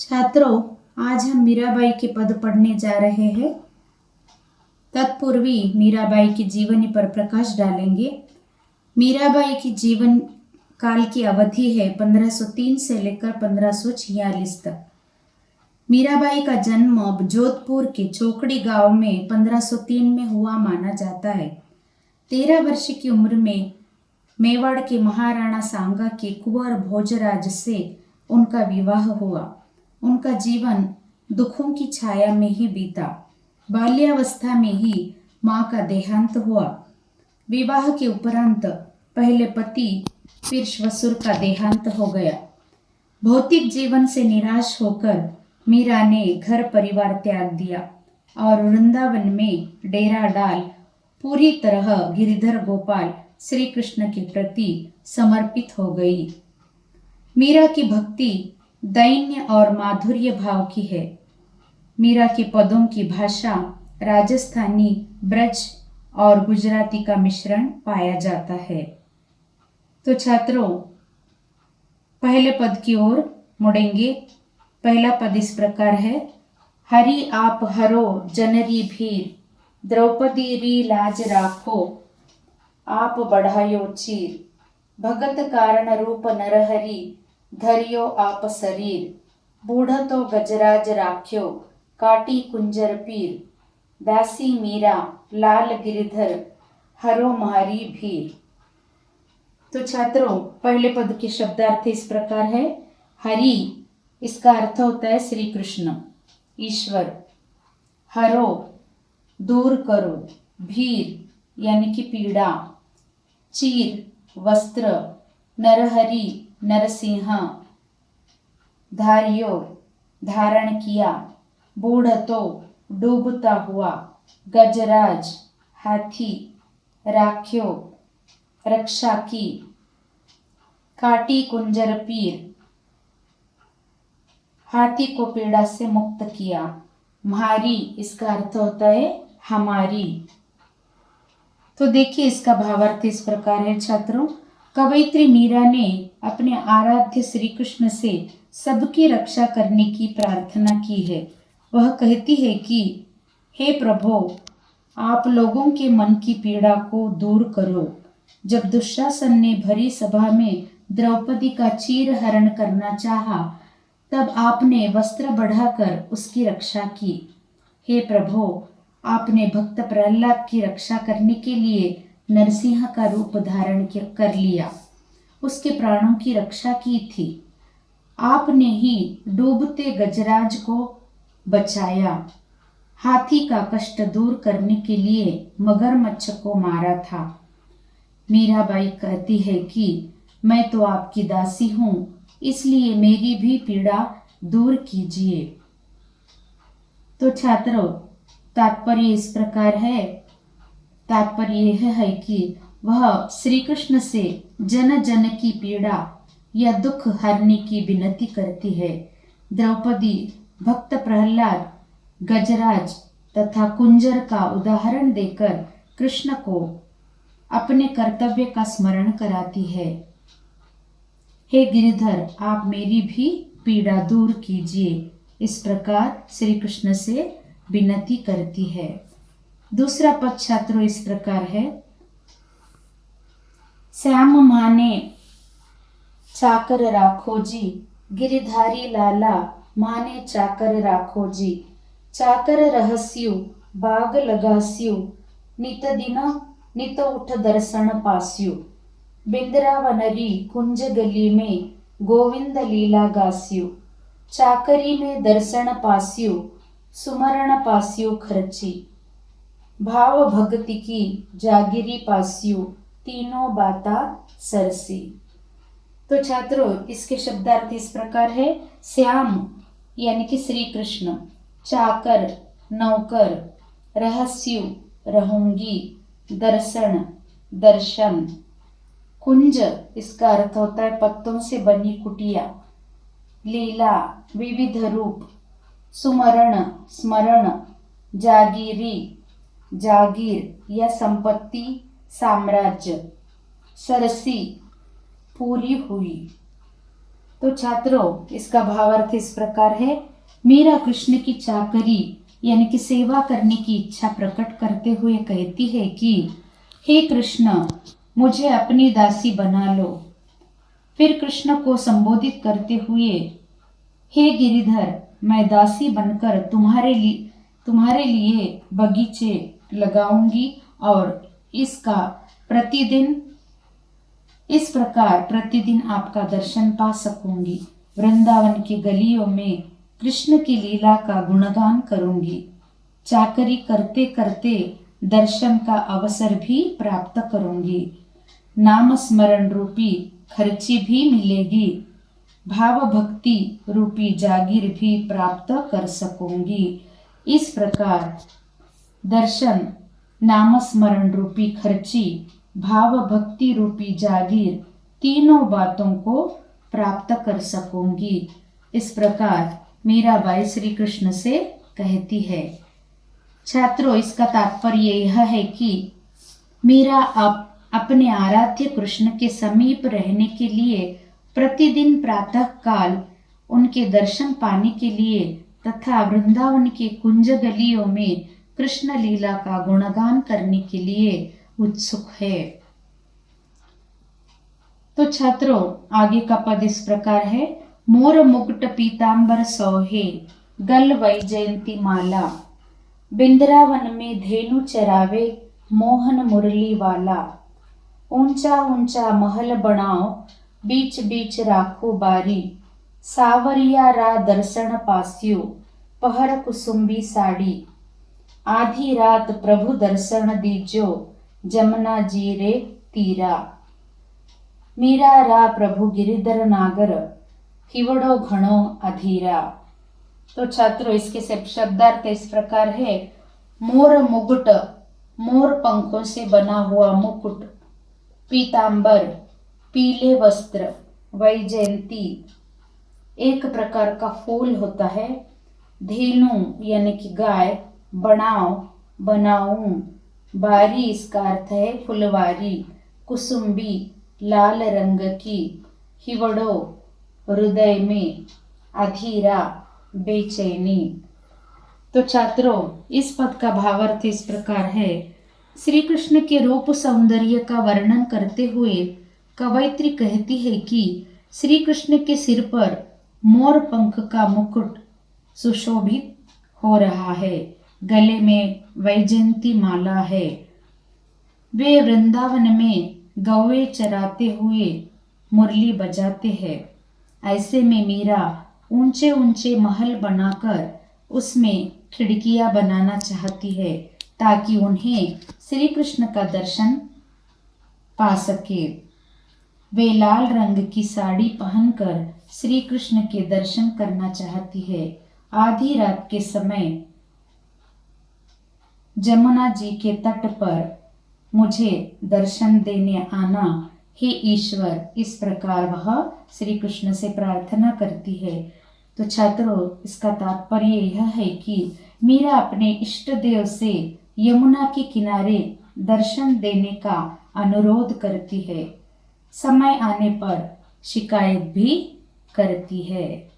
छात्रों, आज हम मीराबाई के पद पढ़ने जा रहे हैं। तत्पूर्वी मीराबाई की जीवनी पर प्रकाश डालेंगे। मीराबाई की जीवन काल की अवधि है 1503 से लेकर 1546 तक। मीराबाई का जन्म जोधपुर के चौकड़ी गांव में 1503 में हुआ माना जाता है। 13 वर्ष की उम्र में मेवाड़ के महाराणा सांगा के कुंवर भोजराज से उनका विवाह हुआ। उनका जीवन दुखों की छाया में ही बीता। बाल्यावस्था में ही मां का देहांत हुआ। विवाह के उपरांत पहले पति फिर ससुर का देहांत हो गया। भौतिक जीवन से निराश होकर मीरा ने घर परिवार त्याग दिया और वृंदावन में डेरा डाल पूरी तरह गिरिधर गोपाल श्री कृष्ण के प्रति समर्पित हो गई। मीरा की भक्ति दैन्य और माधुर्य भाव की है। मीरा के पदों की भाषा राजस्थानी, ब्रज और गुजराती का मिश्रण पाया जाता है। तो छात्रों, पहले पद की ओर मुड़ेंगे। पहला पद इस प्रकार है। हरि आप हरो जनरी भीर, द्रौपदी री लाज राखो, आप बढ़ायो चीर, भगत कारण रूप नरहरि, धरियो आप शरीर, बूढ़ तो गजराज राख्यो, काटी कुंजर पीर, दासी मीरा लाल गिरधर, हरो मारी भीर। तो छात्रों, पहले पद के शब्दार्थ इस प्रकार है। हरि, इसका अर्थ होता है श्री कृष्ण, ईश्वर। हरो, दूर करो। भीर यानी कि पीड़ा। चीर, वस्त्र। नरहरि, नरसिंह। धारियो, धारण किया। बूढ़ तो, डूबता हुआ। गजराज, हाथी। राख्यो, रक्षा की। काटी कुंजर पीर, हाथी को पीड़ा से मुक्त किया। म्हारी, इसका अर्थ होता है हमारी। तो देखिए, इसका भावार्थ इस प्रकार है छात्रों। कवयित्री मीरा ने अपने आराध्य श्री कृष्ण से सबकी रक्षा करने की प्रार्थना की है। वह कहती है कि हे प्रभु, आप लोगों के मन की पीड़ा को दूर करो। जब दुशासन ने भरी सभा में द्रौपदी का चीर हरण करना चाहा, तब आपने वस्त्र बढ़ाकर उसकी रक्षा की। हे प्रभु, आपने भक्त प्रहलाद की रक्षा करने के लिए नरसिंह का रूप धारण कर लिया, उसके प्राणों की रक्षा की थी। आपने ही डूबते गजराज को बचाया। हाथी का कष्ट दूर करने के लिए मगरमच्छ को मारा था। मीराबाई कहती है कि मैं तो आपकी दासी हूँ, इसलिए मेरी भी पीड़ा दूर कीजिए। तो छात्रों, तात्पर्य इस प्रकार है। तात्पर्य यह है कि वह श्री कृष्ण से जन जन की पीड़ा या दुख हरने की विनती करती है। द्रौपदी भक्त प्रहलाद, गजराज तथा कुंजर का उदाहरण देकर कृष्ण को अपने कर्तव्य का स्मरण कराती है। हे गिरिधर, आप मेरी भी पीड़ा दूर कीजिए, इस प्रकार श्री कृष्ण से विनती करती है। दूसरा पद छात्रों इस प्रकार है। श्याम माने चाकर राखो जी, गिरधारी लाला माने चाकर राखो जी, चाकर रहस्यु बाग लगास्यु, नित दिन नित उठ दर्शन पास्यु, बिंद्रावनरी कुंज गली में गोविंद लीला गास्यु, चाकरी में दर्शन पास्यु, सुमरण पास्यु खर्ची, भाव भक्ति की जागिरी पास्यु, तीनों बाता सरसी। तो छात्रों, इसके शब्दार्थ इस प्रकार है। श्याम यानी कि श्री कृष्ण, चाकर नौकर, रहस्यु रहूंगी, दर्शन दर्शन, कुंज इसका अर्थ होता है पत्तों से बनी कुटिया, लीला विविध रूप, सुमरण स्मरण, जागीरी जागीर या संपत्ति साम्राज्य, सरसी पूरी हुई। तो छात्रों, इसका भावार्थ इस प्रकार है। मीरा कृष्ण की चाकरी यानी कि सेवा करने की इच्छा प्रकट करते हुए कहती है कि हे कृष्ण, मुझे अपनी दासी बना लो। फिर कृष्ण को संबोधित करते हुए, हे गिरिधर, मैं दासी बनकर तुम्हारे लिए बगीचे लगाऊंगी और इस प्रकार प्रतिदिन आपका दर्शन पा सकूंगी। वृंदावन की गलियों में कृष्ण की लीला का गुणगान करूंगी। चाकरी करते करते दर्शन का अवसर भी प्राप्त करूंगी। नाम स्मरण रूपी खर्ची भी मिलेगी। भाव भक्ति रूपी जागीर भी प्राप्त कर सकूंगी। इस प्रकार दर्शन, नाम स्मरण रूपी खर्ची, भाव भक्ति रूपी जागीर, तीनों बातों को प्राप्त कर सकूंगी। इस प्रकार मीराबाई श्री कृष्ण से कहती है। छात्रों, इसका तात्पर्य यह है कि मीरा अपने आराध्य कृष्ण के समीप रहने के लिए प्रतिदिन प्रातः काल उनके दर्शन पाने के लिए तथा वृंदावन के कुंज गलियों में कृष्ण लीला का गुणगान करने के लिए उत्सुक है। तो छात्रों, आगे का पद इस प्रकार है। मोर मुकुट पीतांबर सोहे, गल वैजयंती माला, बिंद्रावन में धेनु चरावे, मोहन मुरली वाला। ऊंचा ऊंचा महल बनाओ, बीच बीच राखो बारी, सावरिया रा दर्शन पास्यो, पहर कुसुम्बी साड़ी। आधी रात प्रभु दर्शन दीजो, जमुना जी रे तीरा। मीरा रा प्रभु गिरिधर नागर, हिवड़ो घणो अधीरा। तो छात्रों, इसके शब्दार्थ इस प्रकार है। मोर मुकुट, मोर पंखों से बना हुआ मुकुट। पीतांबर, पीले वस्त्र। वैजयंती, एक प्रकार का फूल होता है। धेनु यानी कि गाय। बनाओ, बनाऊं। बारी, इसका अर्थ है फुलवारी। कुसुम्बी, लाल रंग की। हिवड़ो, हृदय में। अधीरा, बेचैनी। तो छात्रों, इस पद का भावार्थ इस प्रकार है। श्री कृष्ण के रूप सौंदर्य का वर्णन करते हुए कवयित्री कहती है कि श्री कृष्ण के सिर पर मोर पंख का मुकुट सुशोभित हो रहा है। गले में वैजयंती माला है। वे वृंदावन में गौवे चराते हुए मुरली बजाते हैं। ऐसे में मीरा ऊंचे ऊंचे महल बनाकर उसमें खिड़कियां बनाना चाहती है ताकि उन्हें श्री कृष्ण का दर्शन पा सके। वे लाल रंग की साड़ी पहनकर श्री कृष्ण के दर्शन करना चाहती है। आधी रात के समय जमुना जी के तट पर मुझे दर्शन देने आना, हे ईश्वर। इस प्रकार वह श्री कृष्ण से प्रार्थना करती है। तो छात्रों, इसका तात्पर्य यह है कि मीरा अपने इष्ट देव से यमुना के किनारे दर्शन देने का अनुरोध करती है। समय आने पर शिकायत भी करती है।